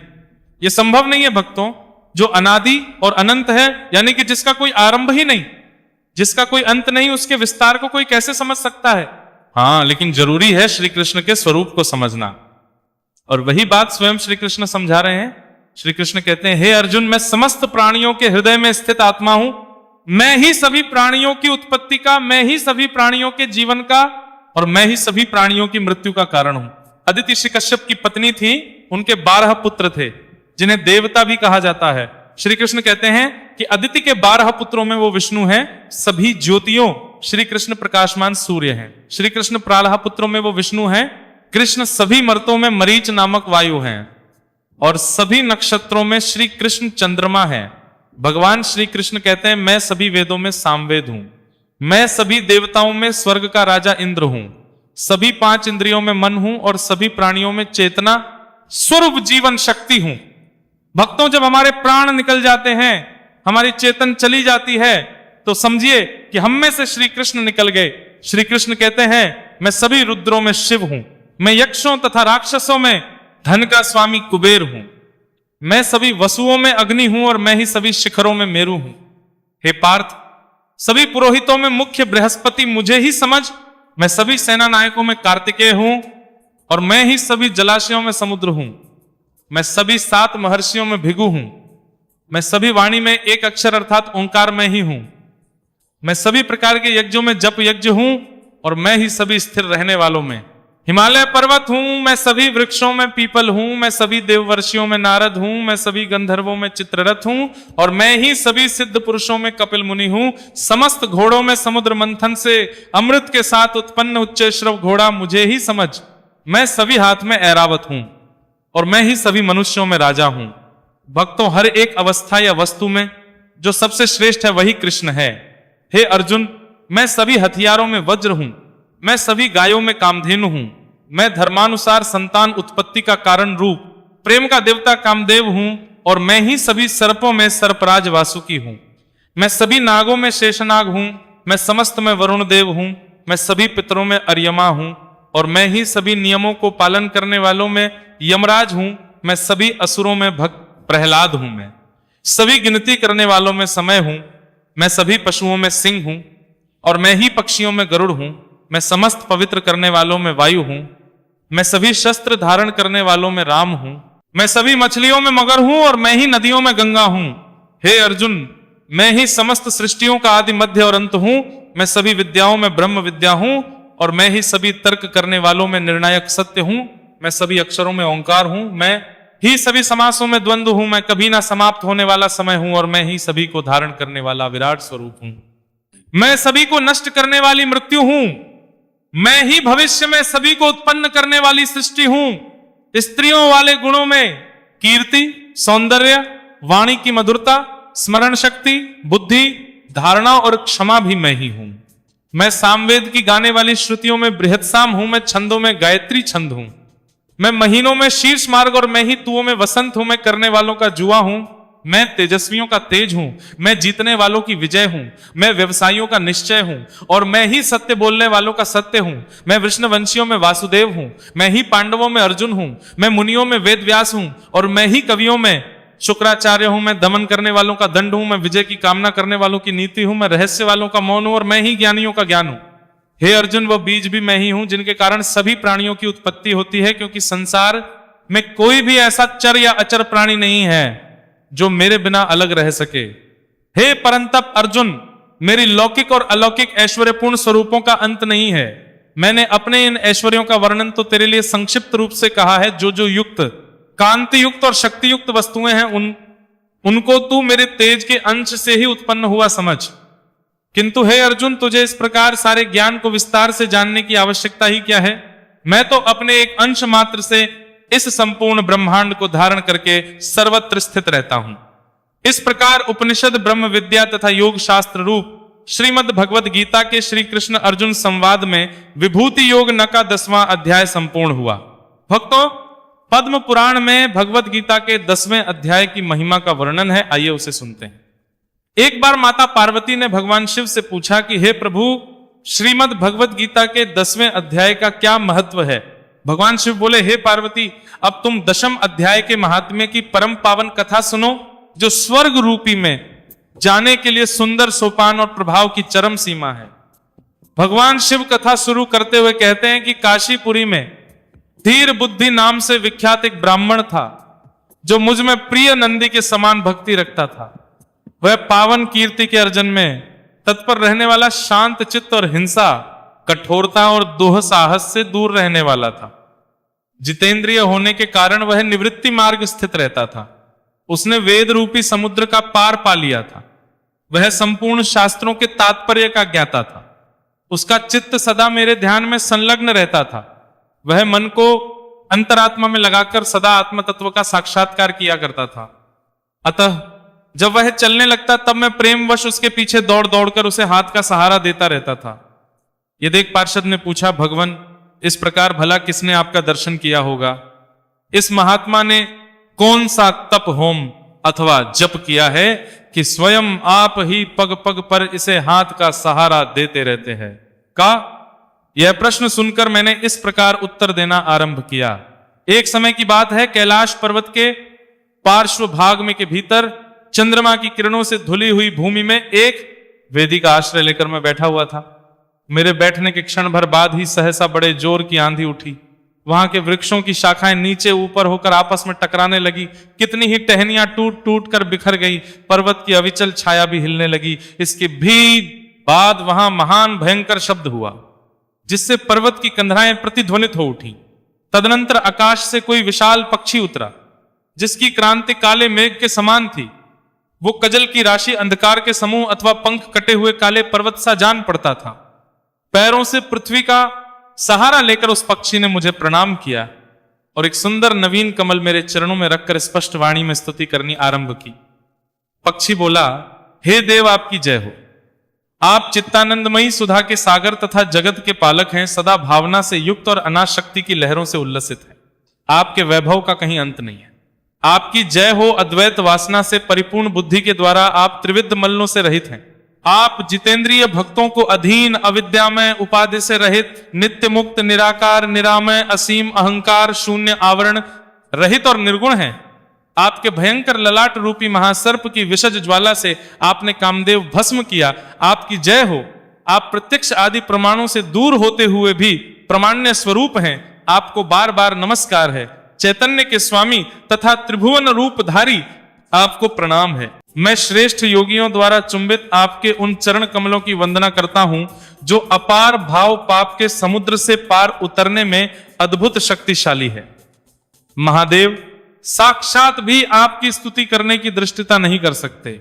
A: ये संभव नहीं है भक्तों। जो अनादि और अनंत है, यानी कि जिसका कोई आरंभ ही नहीं, जिसका कोई अंत नहीं, उसके विस्तार को कोई कैसे समझ सकता है? हाँ, लेकिन जरूरी है श्री कृष्ण के स्वरूप को समझना, और वही बात स्वयं श्री कृष्ण समझा रहे हैं। श्री कृष्ण कहते हैं, हे अर्जुन, मैं समस्त प्राणियों के हृदय में स्थित आत्मा हूं। मैं ही सभी प्राणियों की उत्पत्ति का, मैं ही सभी प्राणियों के जीवन का, और मैं ही सभी प्राणियों की मृत्यु का कारण हूं। अदिति ऋषि कश्यप की पत्नी थी, उनके 12 पुत्र थे, जिन्हें देवता भी कहा जाता है। श्री कृष्ण कहते हैं कि अदिति के 12 पुत्रों में वो विष्णु हैं, सभी ज्योतियों श्री कृष्ण प्रकाशमान सूर्य हैं। श्री कृष्ण 12 पुत्रों में वो विष्णु हैं। कृष्ण सभी मर्तों में मरीच नामक वायु हैं, और सभी नक्षत्रों में श्री कृष्ण चंद्रमा है। भगवान श्री कृष्ण कहते हैं, मैं सभी वेदों में सामवेद हूं, मैं सभी देवताओं में स्वर्ग का राजा इंद्र हूं, सभी 5 इंद्रियों में मन हूं, और सभी प्राणियों में चेतना स्वरूप जीवन शक्ति हूं। भक्तों, जब हमारे प्राण निकल जाते हैं, हमारी चेतन चली जाती है, तो समझिए कि हम में से श्री कृष्ण निकल गए। श्री कृष्ण कहते हैं, मैं सभी रुद्रों में शिव हूं, मैं यक्षों तथा राक्षसों में धन का स्वामी कुबेर हूं, मैं सभी वसुओं में अग्नि हूं, और मैं ही सभी शिखरों में मेरु हूं। हे पार्थ, सभी पुरोहितों में मुख्य बृहस्पति मुझे ही समझ, मैं सभी सेना नायकों में कार्तिकेय हूं, और मैं ही सभी जलाशयों में समुद्र हूं, मैं सभी 7 महर्षियों में भृगु हूं, मैं सभी वाणी में एक अक्षर अर्थात ओंकार में ही हूं, मैं सभी प्रकार के यज्ञों में जप यज्ञ हूं, और मैं ही सभी स्थिर रहने वालों में हिमालय पर्वत हूं, मैं सभी वृक्षों में पीपल हूं, मैं सभी देववर्षियों में नारद हूं, मैं सभी गंधर्वों में चित्ररथ हूं, और मैं ही सभी सिद्ध पुरुषों में कपिल मुनि हूं। समस्त घोड़ों में समुद्र मंथन से अमृत के साथ उत्पन्न उच्चैश्रव घोड़ा मुझे ही समझ, मैं सभी हाथ में ऐरावत हूं, और मैं ही सभी मनुष्यों में राजा हूं। भक्तों, हर एक अवस्था या वस्तु में जो सबसे श्रेष्ठ है वही कृष्ण है। हे अर्जुन, मैं सभी हथियारों में वज्र हूं, मैं सभी गायों में कामधेनु हूं, मैं धर्मानुसार संतान उत्पत्ति का कारण रूप प्रेम का देवता कामदेव हूं, और मैं ही सभी सर्पों में सर्पराज वासुकी हूं, मैं सभी नागों में शेषनाग हूं, मैं समस्त में वरुण देव हूं, मैं सभी पितरों में अर्यमा हूं, और मैं ही सभी नियमों को पालन करने वालों में यमराज हूं, मैं सभी असुरों में भक्त प्रहलाद हूं, मैं सभी गिनती करने वालों में समय हूं, मैं सभी पशुओं में सिंह हूं, और मैं ही पक्षियों में गरुड़ हूं, मैं समस्त पवित्र करने वालों में वायु हूं, मैं सभी शस्त्र धारण करने वालों में राम हूं, मैं सभी मछलियों में मगर हूं, और मैं ही नदियों में गंगा हूं। हे अर्जुन, मैं ही समस्त सृष्टियों का आदि मध्य और अंत हूं, मैं सभी विद्याओं में ब्रह्म विद्या हूं, और मैं ही सभी तर्क करने वालों में निर्णायक सत्य हूं, मैं सभी अक्षरों में ओंकार हूं, मैं ही सभी समासों में द्वंद्व हूं, मैं कभी ना समाप्त होने वाला समय हूं, और मैं ही सभी को धारण करने वाला विराट स्वरूप हूं, मैं सभी को नष्ट करने वाली मृत्यु हूं, मैं ही भविष्य में सभी को उत्पन्न करने वाली सृष्टि हूं। स्त्रियों वाले गुणों में कीर्ति, सौंदर्य, वाणी की मधुरता, स्मरण शक्ति, बुद्धि, धारणा और क्षमा भी मैं ही हूं। मैं सामवेद की गाने वाली श्रुतियों में बृहत्साम हूं, मैं छंदों में गायत्री छंद हूं, मैं महीनों में शीर्ष मार्ग, और मैं ही तुओं में वसंत हूं, मैं करने वालों का जुआ हूं, मैं तेजस्वियों का तेज हूं, मैं जीतने वालों की विजय हूं, मैं व्यवसायियों का निश्चय हूं, और मैं ही सत्य बोलने वालों का सत्य हूं, मैं विष्णुवंशियों में वासुदेव हूं, मैं ही पांडवों में अर्जुन हूं, मैं मुनियों में वेद व्यास हूं, और मैं ही कवियों में शुक्राचार्य हूं, मैं दमन करने वालों का दंड हूं, मैं विजय की कामना करने वालों की नीति हूं, मैं रहस्य वालों का मौन हूं, और मैं ही ज्ञानियों का ज्ञान हूं। हे अर्जुन, वह बीज भी मैं ही हूं जिनके कारण सभी प्राणियों की उत्पत्ति होती है, क्योंकि संसार में कोई भी ऐसा चर या अचर प्राणी नहीं है जो मेरे बिना अलग रह सके। हे परंतप अर्जुन, मेरी लौकिक और अलौकिक ऐश्वर्यपूर्ण स्वरूपों का अंत नहीं है। मैंने अपने इन ऐश्वर्यों का वर्णन तो तेरे लिए संक्षिप्त रूप से कहा है। जो युक्त, कांति युक्त और शक्ति युक्त वस्तुएं हैं उनको तू मेरे तेज के अंश से ही उत्पन्न हुआ समझ। किंतु हे अर्जुन, तुझे इस प्रकार सारे ज्ञान को विस्तार से जानने की आवश्यकता ही क्या है? मैं तो अपने एक अंश मात्र से इस संपूर्ण ब्रह्मांड को धारण करके सर्वत्र स्थित रहता हूं। इस प्रकार उपनिषद, ब्रह्म विद्या तथा योग शास्त्र रूप श्रीमद् भगवत गीता के श्री कृष्ण अर्जुन संवाद में विभूति योग न का 10वां अध्याय संपूर्ण हुआ। भक्तों, पद्म पुराण में भगवत गीता के 10वें अध्याय की महिमा का वर्णन है। आइए उसे सुनते हैं। एक बार माता पार्वती ने भगवान शिव से पूछा कि हे प्रभु, श्रीमद् भगवत गीता के 10वें अध्याय का क्या महत्व है? भगवान शिव बोले, हे पार्वती, अब तुम 10वें अध्याय के महात्म्य की परम पावन कथा सुनो, जो स्वर्ग रूपी में जाने के लिए सुंदर सोपान और प्रभाव की चरम सीमा है। भगवान शिव कथा शुरू करते हुए कहते हैं कि काशीपुरी में धीर बुद्धि नाम से विख्यात एक ब्राह्मण था, जो मुझ में प्रिय नंदी के समान भक्ति रखता था। वह पावन कीर्ति के अर्जन में तत्पर रहने वाला, शांत चित्त और हिंसा, कठोरता और दोह साहस से दूर रहने वाला था। जितेंद्रिय होने के कारण वह निवृत्ति मार्ग स्थित रहता था। उसने वेद रूपी समुद्र का पार पा लिया था। वह संपूर्ण शास्त्रों के तात्पर्य का ज्ञाता था। उसका चित्त सदा मेरे ध्यान में संलग्न रहता था। वह मन को अंतरात्मा में लगाकर सदा आत्म तत्व का साक्षात्कार किया करता था। अतः जब वह चलने लगता, तब मैं प्रेमवश उसके पीछे दौड़ दौड़कर उसे हाथ का सहारा देता रहता था। यह देख पार्षद ने पूछा, भगवन, इस प्रकार भला किसने आपका दर्शन किया होगा? इस महात्मा ने कौन सा तप, होम अथवा जप किया है कि स्वयं आप ही पग पग पर इसे हाथ का सहारा देते रहते हैं? का यह प्रश्न सुनकर मैंने इस प्रकार उत्तर देना आरंभ किया। एक समय की बात है, कैलाश पर्वत के पार्श्व भाग में के भीतर चंद्रमा की किरणों से धुली हुई भूमि में एक वेदी का आश्रय लेकर मैं बैठा हुआ था। मेरे बैठने के क्षण भर बाद ही सहसा बड़े जोर की आंधी उठी। वहां के वृक्षों की शाखाएं नीचे ऊपर होकर आपस में टकराने लगी। कितनी ही टहनियां टूट टूट कर बिखर गई। पर्वत की अविचल छाया भी हिलने लगी। इसके भी बाद वहां महान भयंकर शब्द हुआ, जिससे पर्वत की कंधराएं प्रतिध्वनित हो उठी। तदनंतर आकाश से कोई विशाल पक्षी उतरा, जिसकी क्रांति काले मेघ के समान थी। वो कजल की राशि, अंधकार के समूह अथवा पंख कटे हुए काले पर्वत सा जान पड़ता था। पैरों से पृथ्वी का सहारा लेकर उस पक्षी ने मुझे प्रणाम किया और एक सुंदर नवीन कमल मेरे चरणों में रखकर स्पष्ट वाणी में स्तुति करनी आरंभ की। पक्षी बोला, हे देव, आपकी जय हो। आप चित्तानंदमयी सुधा के सागर तथा जगत के पालक हैं। सदा भावना से युक्त और अनाशक्ति की लहरों से उल्लसित है। आपके वैभव का कहीं अंत नहीं है। आपकी जय हो। अद्वैत वासना से परिपूर्ण बुद्धि के द्वारा आप त्रिविध मल्लों से रहित हैं। आप जितेंद्रिय भक्तों को अधीन, अविद्यामय, उपाधि से रहित, नित्य मुक्त, निराकार, निरामय, असीम, अहंकार शून्य, आवरण रहित और निर्गुण हैं। आपके भयंकर ललाट रूपी महासर्प की विषज ज्वाला से आपने कामदेव भस्म किया। आपकी जय हो। आप प्रत्यक्ष आदि प्रमाणों से दूर होते हुए भी प्रमाण्य स्वरूप हैं। आपको बार बार नमस्कार है। चैतन्य के स्वामी तथा त्रिभुवन रूपधारी, आपको प्रणाम है। मैं श्रेष्ठ योगियों द्वारा चुंबित आपके उन चरण कमलों की वंदना करता हूं, जो अपार भाव पाप के समुद्र से पार उतरने में अद्भुत शक्तिशाली है। महादेव, साक्षात भी आपकी स्तुति करने की दृष्टिता नहीं कर सकते।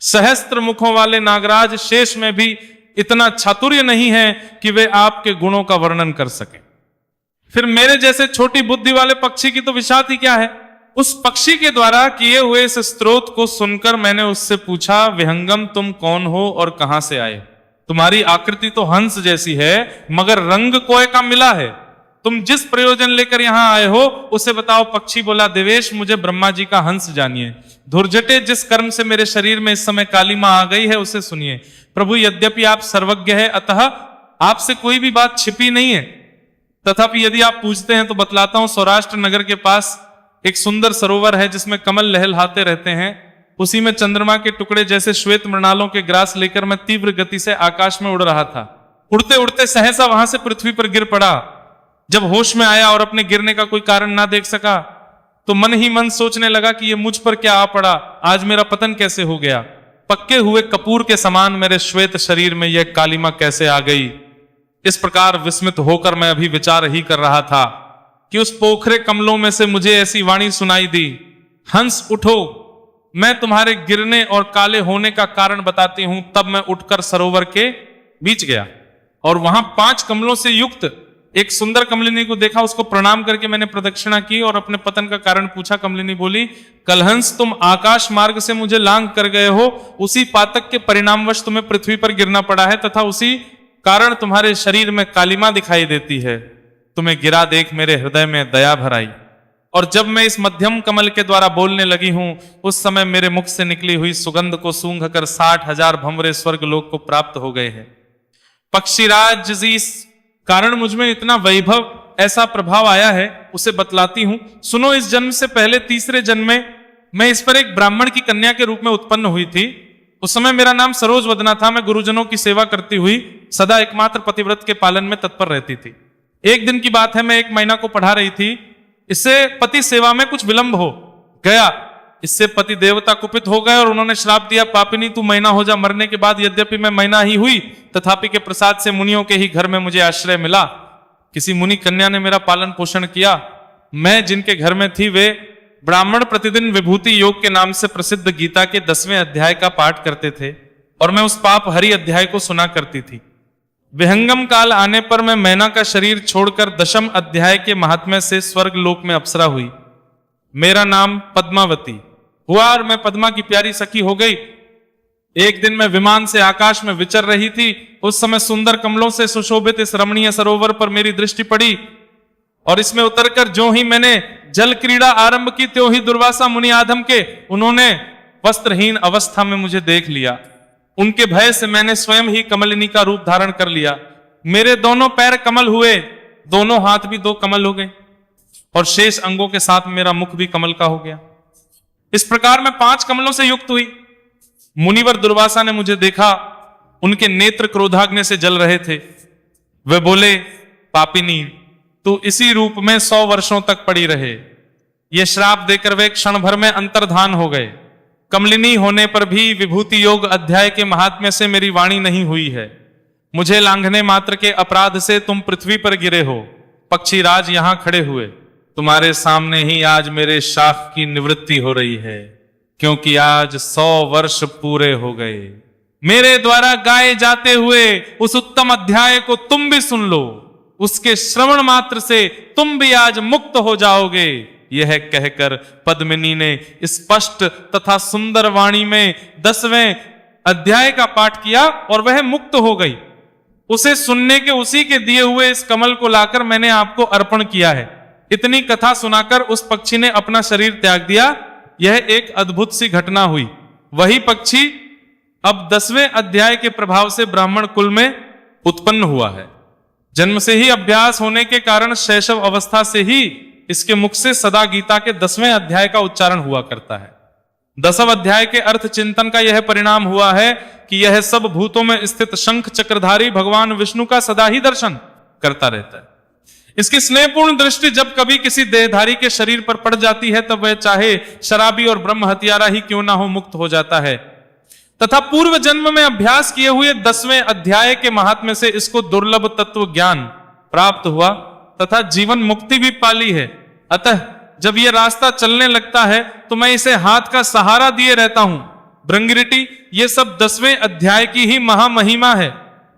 A: सहस्त्र मुखों वाले नागराज शेष में भी इतना चातुर्य नहीं है कि वे आपके गुणों का वर्णन कर सकें। फिर मेरे जैसे छोटी बुद्धि वाले पक्षी की तो विषाद ही क्या है। उस पक्षी के द्वारा किए हुए इस स्तोत्र को सुनकर मैंने उससे पूछा, विहंगम, तुम कौन हो और कहां से आए? तुम्हारी आकृति तो हंस जैसी है, मगर रंग कोय का मिला है। तुम जिस प्रयोजन लेकर यहां आए हो उसे बताओ। पक्षी बोला, देवेश, मुझे ब्रह्मा जी का हंस जानिए। धुर्जटे, जिस कर्म से मेरे शरीर में इस समय काली मां आ गई है उसे सुनिए। प्रभु, यद्यपि आप सर्वज्ञ है, अतः आपसे कोई भी बात छिपी नहीं है, तथापि यदि आप पूछते हैं तो बतलाता हूं। सौराष्ट्र नगर के पास एक सुंदर सरोवर है, जिसमें कमल लहलहाते रहते हैं। उसी में चंद्रमा के टुकड़े जैसे श्वेत मृणालों के ग्रास लेकर मैं तीव्र गति से आकाश में उड़ रहा था। उड़ते उड़ते सहसा वहां से पृथ्वी पर गिर पड़ा। जब होश में आया और अपने गिरने का कोई कारण ना देख सका, तो मन ही मन सोचने लगा कि ये मुझ पर क्या आ पड़ा, आज मेरा पतन कैसे हो गया। पक्के हुए कपूर के समान मेरे श्वेत शरीर में यह कालिमा कैसे आ गई। इस प्रकार विस्मित होकर मैं अभी विचार ही कर रहा था कि उस पोखरे कमलों में से मुझे ऐसी वाणी सुनाई दी, हंस उठो, मैं तुम्हारे गिरने और काले होने का कारण बताती हूं। तब मैं उठकर सरोवर के बीच गया और वहां 5 कमलों से युक्त एक सुंदर कमलिनी को देखा। उसको प्रणाम करके मैंने प्रदक्षिणा की और अपने पतन का कारण पूछा। कमलिनी बोली, कलहंस, तुम आकाश मार्ग से मुझे लांघ कर गए हो, उसी पातक के परिणामवश तुम्हें पृथ्वी पर गिरना पड़ा है तथा उसी कारण तुम्हारे शरीर में कालिमा दिखाई देती है। तुम्हें गिरा देख मेरे हृदय में दया भर आई और जब मैं इस मध्यम कमल के द्वारा बोलने लगी हूं, उस समय मेरे मुख से निकली हुई सुगंध को सूंघ कर 60,000 भंवरे स्वर्ग लोक को प्राप्त हो गए हैं। पक्षीराज जी, इस कारण मुझमें इतना वैभव, ऐसा प्रभाव आया है, उसे बतलाती हूं। सुनो, इस जन्म से पहले तीसरे जन्म में मैं इस पर एक ब्राह्मण की कन्या के रूप में उत्पन्न हुई थी। उस समय मेरा नाम सरोज वदना था। मैं गुरुजनों की सेवा करती हुई सदा एकमात्र पतिव्रत के पालन में तत्पर रहती थी। एक दिन की बात है, मैं 1 महीना को पढ़ा रही थी। इससे पति सेवा में कुछ विलंब हो गया। इससे पति देवता कुपित हो गए और उन्होंने श्राप दिया, पापिनी तू महीना हो जा। मरने के बाद यद्यपि मैं महीना ही हुई, तथापि के प्रसाद से मुनियों के ही घर में मुझे आश्रय मिला। किसी मुनि कन्या ने मेरा पालन पोषण किया। मैं जिनके घर में थी वे ब्राह्मण प्रतिदिन विभूति योग के नाम से प्रसिद्ध गीता के 10वें अध्याय का पाठ करते थे और मैं उस पाप हरि अध्याय को सुना करती थी। विहंगम काल आने पर मैं मैना का शरीर छोड़कर 10वें अध्याय के महात्म्य से स्वर्ग लोक में अप्सरा हुई। मेरा नाम पद्मावती हुआ और मैं पद्मा की प्यारी सखी हो गई। एक दिन मैं विमान से आकाश में विचर रही थी। उस समय सुंदर कमलों से सुशोभित इस रमणीय सरोवर पर मेरी दृष्टि पड़ी और इसमें उतरकर जो ही मैंने जल क्रीड़ा आरंभ की, त्यों ही दुर्वासा मुनि आधम के उन्होंने वस्त्रहीन अवस्था में मुझे देख लिया। उनके भय से मैंने स्वयं ही कमलिनी का रूप धारण कर लिया। मेरे दोनों पैर कमल हुए, दोनों हाथ भी 2 कमल हो गए और शेष अंगों के साथ मेरा मुख भी कमल का हो गया। इस प्रकार मैं 5 कमलों से युक्त हुई। मुनिवर दुर्वासा ने मुझे देखा। उनके नेत्र क्रोधाग्नि से जल रहे थे। वे बोले, पापिनी, तू इसी रूप में 100 वर्षों तक पड़ी रहे। ये श्राप देकर वे क्षण भर में अंतर्धान हो गए। कमलिनी होने पर भी विभूति योग अध्याय के महात्म्य से मेरी वाणी नहीं हुई है। मुझे लांघने मात्र के अपराध से तुम पृथ्वी पर गिरे हो। पक्षीराज यहां खड़े हुए, तुम्हारे सामने ही आज मेरे शाप की निवृत्ति हो रही है, क्योंकि आज 100 वर्ष पूरे हो गए। मेरे द्वारा गाए जाते हुए उस उत्तम अध्याय को तुम भी सुन लो। उसके श्रवण मात्र से तुम भी आज मुक्त हो जाओगे। यह कहकर पद्मिनी ने स्पष्ट तथा सुंदर वाणी में 10वें अध्याय का पाठ किया और वह मुक्त हो गई। उसे सुनने के उसी के दिए हुए इस कमल को लाकर मैंने आपको अर्पण किया है। इतनी कथा सुनाकर उस पक्षी ने अपना शरीर त्याग दिया। यह एक अद्भुत सी घटना हुई। वही पक्षी अब 10वें अध्याय के प्रभाव से ब्राह्मण कुल में उत्पन्न हुआ है। जन्म से ही अभ्यास होने के कारण शैशव अवस्था से ही इसके मुख से सदा गीता के 10वें अध्याय का उच्चारण हुआ करता है। 10वें अध्याय के अर्थ चिंतन का यह परिणाम हुआ है कि यह सब भूतों में स्थित शंख चक्रधारी भगवान विष्णु का सदा ही दर्शन करता रहता है। इसकी स्नेहपूर्ण दृष्टि जब कभी किसी देहधारी के शरीर पर पड़ जाती है, तब वह चाहे शराबी और ब्रह्म हत्यारा ही क्यों ना हो, मुक्त हो जाता है। तथा पूर्व जन्म में अभ्यास किए हुए 10वें अध्याय के महात्म्य से इसको दुर्लभ तत्व ज्ञान प्राप्त हुआ तथा जीवन मुक्ति भी पाली है। अतः जब यह रास्ता चलने लगता है तो मैं इसे हाथ का सहारा दिए रहता हूं। भृंगिरिटी, ये सब 10वें अध्याय की ही महामहिमा है।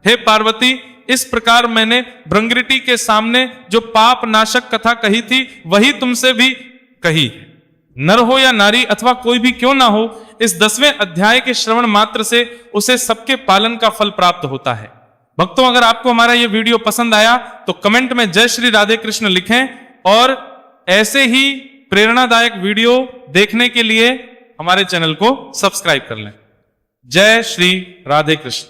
A: हे पार्वती, इस प्रकार मैंने भृंगिरिटी के सामने जो पाप नाशक कथा कही थी, वही तुमसे भी कही। नर हो या नारी अथवा कोई भी क्यों ना हो, इस 10वें अध्याय के श्रवण मात्र से उसे सबके पालन का फल प्राप्त होता है। भक्तों, अगर आपको हमारा यह वीडियो पसंद आया तो कमेंट में जय श्री राधे कृष्ण लिखें और ऐसे ही प्रेरणादायक वीडियो देखने के लिए हमारे चैनल को सब्सक्राइब कर लें। जय श्री राधे कृष्ण।